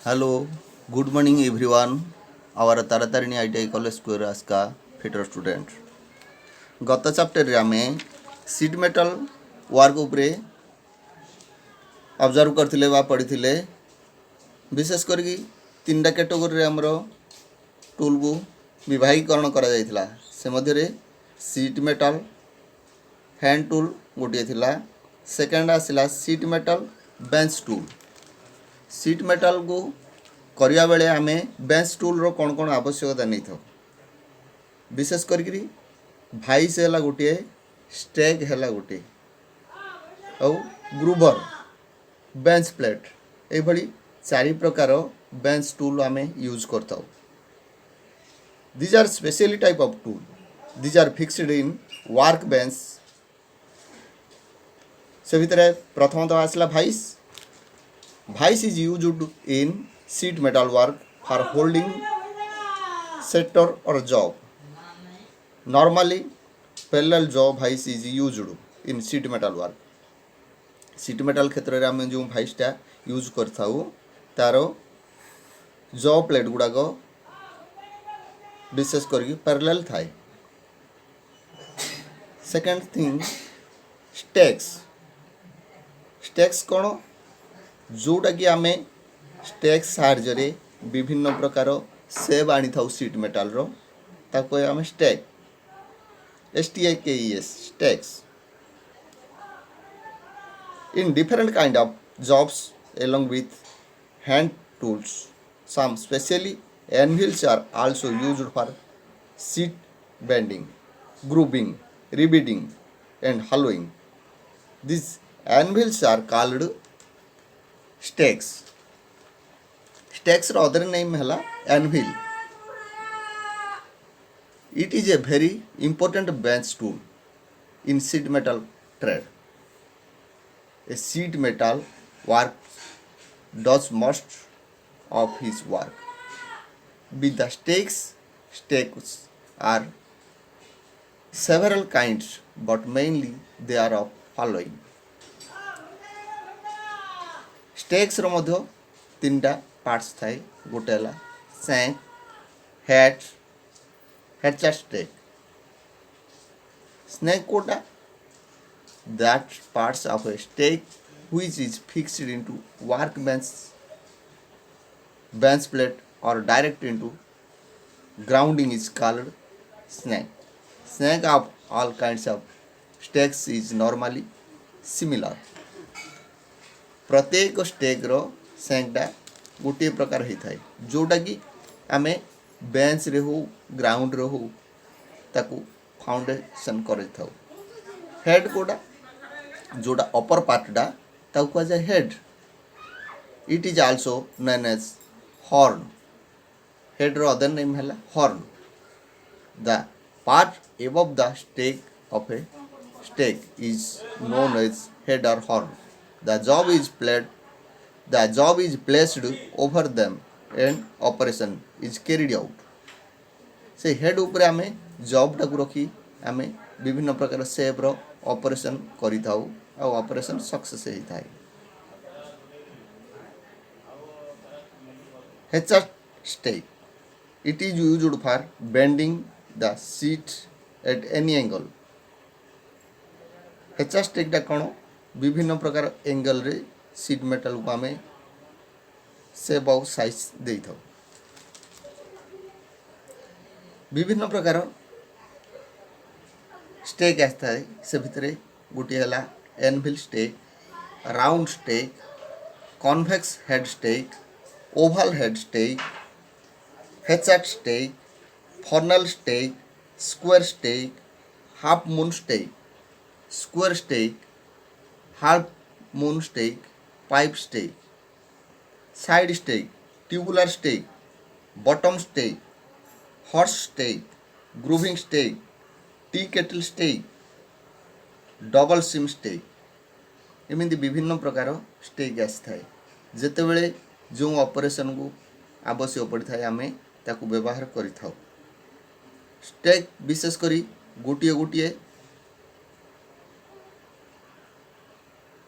Hello, good morning everyone. Our Taratarini ITI College Square Aska Fitter student. ଗତ ଚାପ୍ଟରରେ ଆମେ seat metal work ଉପରେ observe କରିଥିଲେ ବା ପଢ଼ିଥିଲେ। ବିଶେଷ କରିକି ତିନିଟା କ୍ୟାଟେଗୋରୀରେ ଆମର ଟୁଲ୍କୁ ବିଭାଗୀକରଣ କରାଯାଇଥିଲା। ସେ ମଧ୍ୟରେ ସିଟ୍ ମେଟାଲ ହ୍ୟାଣ୍ଡ ଟୁଲ୍ ଗୋଟିଏ ଥିଲା। ସେକେଣ୍ଡ ଆସିଲା sheet metal bench tool. Sheet ମେଟାଲକୁ କରିବା बेले आमे बेंच टूल रो कौन कौन आवश्यकता नहीं था। विशेष करी भाइस है गोटे स्टेक है गोटे और ग्रूवर बेंच प्लेट ये चारि प्रकार बेंच टूल आमे यूज करता। These are specially type of tool. These are fixed in work bench. से भितर प्रथमतः आसला vice. Vice is used in sheet metal work for holding sector or job. Normally parallel job vice is used in sheet metal work. sheet metal क्षेत्र में आम जो भाइसटा use करथाउ तार job plate गुड़ाक विशेष करके पैरेलल थाए। Second thing stakes. स्टेक्स कौन जोटा कि आमे स्टेक्स साहाଯ୍ୟରେ विभिन्न प्रकार सेब आनी था सीट मेटाल रो ताको आम stake STAKES stakes in different kind of jobs along with hand tools. Some specially anvils are also used for seat bending, grooving, rebeading and hollowing. These anvils are called stakes. Stakes other name है anvil. It is a very important bench tool in sheet metal trade. A sheet metal work does most of his work with the stakes. Stakes are several kinds, but mainly they are of following. Stakes रो मध्य तीनटा parts थाए। गोटे है shank head stake स्नैक कोटा that parts of a stake which is fixed into work bench plate or direct into grounding is called snag. Snag of all kinds of stakes is normally similar. प्रत्येक stake रो सैंकटा गोटे प्रकार होता है जोटा कि आमे बेंच रे हो ग्राउंड रे हो ताकू फाउंडेशन कर हेड कोटा जोटा अपर पार्टा ताकू कहा जाए head. It is also known as horn. Head रो अदर नेम है horn. The part above the stake of a stake is known as head और horn. The job is placed over them and operation is carried out. से head उपरे आमे job टाकू रखी आमे विभिन्न प्रकार सेप रो ऑपरेशन करि थाउ आ ऑपरेशन सक्सेस हेई थाए. Hatchet stake. It is used for bending the sheet at any angle. Hatchet stake टा कोन विभिन्न प्रकार एंगल रे सीट मेटल को आमे से बहुत साइज दे था. विभिन्न प्रकार स्टेक आता है. से भितर गोटे है anvil stake, round stake, convex head stake, oval head stake, hatchet stake, funnel stake, square stake, half moon stake, square stake, half moon stake, pipe stake, side stake, tubular stake, bottom stake, horse stake, grooving stake, tea kettle stake, double seam stake. एमती विभिन्न प्रकार stake आसी थाए. जिते बड़े जो operation को आवश्यक पड़ी थाए आमे ताकू व्यवहार करि थाउ. स्टेक विशेष करी गोटिए गोटिए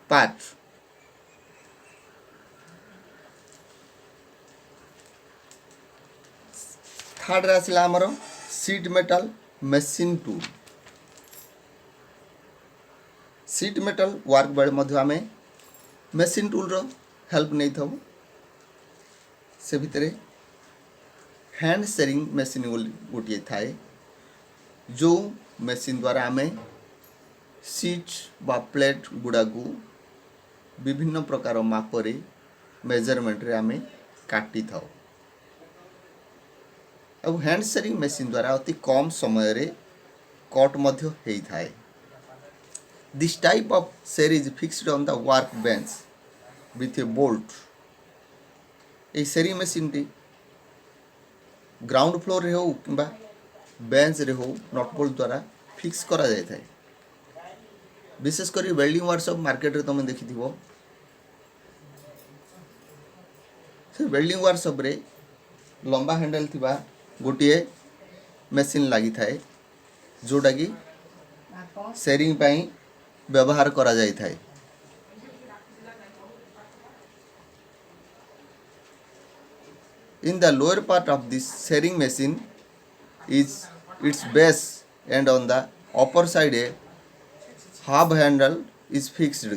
पार्ट थर्ड रे आसला आमर seat metal machine tool. Seat metal work बेले मध्य आमे मेसिन टूल रो हेल्प नहीं था। से भितर हैंड सेरिंग मेसिन गोटे थाए जो मेसिन द्वारा आमे सीट बा प्लेट गुड़ा को विभिन्न प्रकार मापरे मेजरमेंट रे आमे काटी था। अब हैंड सेरिंग मेसिन द्वारा अति कम समय रे कट मध्य हेई थाए। दिस टाइप ऑफ सेर is fixed on the work bench with A bolt. A Tsering machine T ground floor रे हो किंबा बेंच रे हो नट बोल्ट द्वारा फिक्स करा जाय थाए। विशेषकर वेल्डिंग वर्कशॉप मार्केट रे तुम देखि थिबो से वेल्डिंग वर्कशॉप रे लंबा हैंडल थिबा गोटे मेसिन लगी थाए जोटा कि सेरिंग पाई व्यवहार करा जाय थाए। In the lower part of this searing machine is its base, and on the upper side a hub handle is fixed.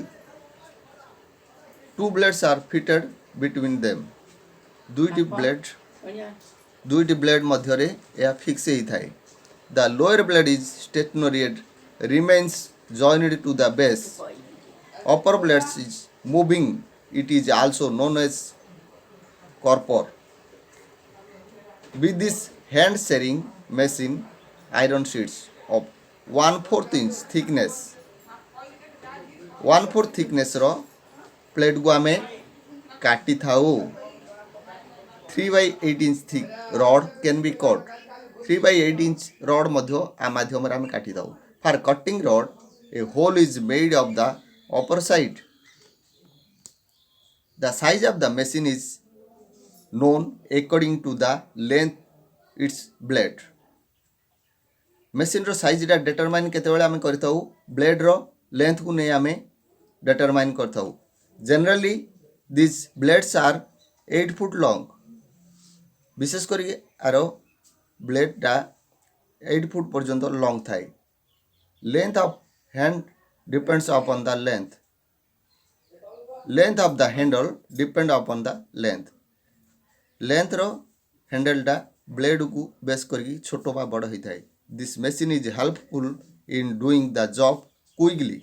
Two blades are fitted between them. दुईटी ब्लेड मध्य रे यह फिक्स ही थाए। The lower blade is stationary and remains joined to the base. Upper blade is moving. It is also known as corpor. With this hand searing machine, iron sheets of 1/4 inch thickness, 1/4 thickness row plate को आमे काटी थाऊ। 3/8 inch thick rod can be cut. 3/8 inch rod मध्य आ माध्यम रे आमे काटी थाऊ। For cutting rod, a hole is made of the upper side. The size of the machine is known according to the length its blade. Machine रो size टा determine केते बेले आमे करथाऊ blade रो length को नै आमे डिटरमाइन करथाऊ। Generally this blades are 8 foot long. विशेष करी आरो ब्लेड टा 8 फुट पर्यंत लॉन्ग थाए। Length of hand depends upon the length. Length of the handle depend upon the length. Length रो हैंडल टा ब्लेड को बेस करी छोटो बा बड़ होई थाए। This machine is helpful in doing the job quickly,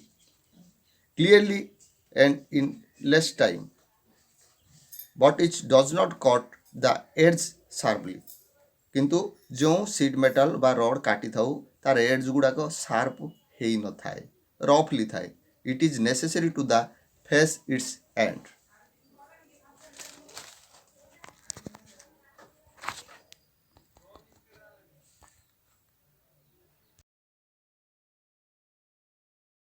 clearly and in less time, but it does not cut the edge sharply. किंतु जो सीट मेटल बा रड काटी थाऊ तार एड्स गुड़ाक शार्प हेई न थाए, रफली थाए। It is necessary to the face its and.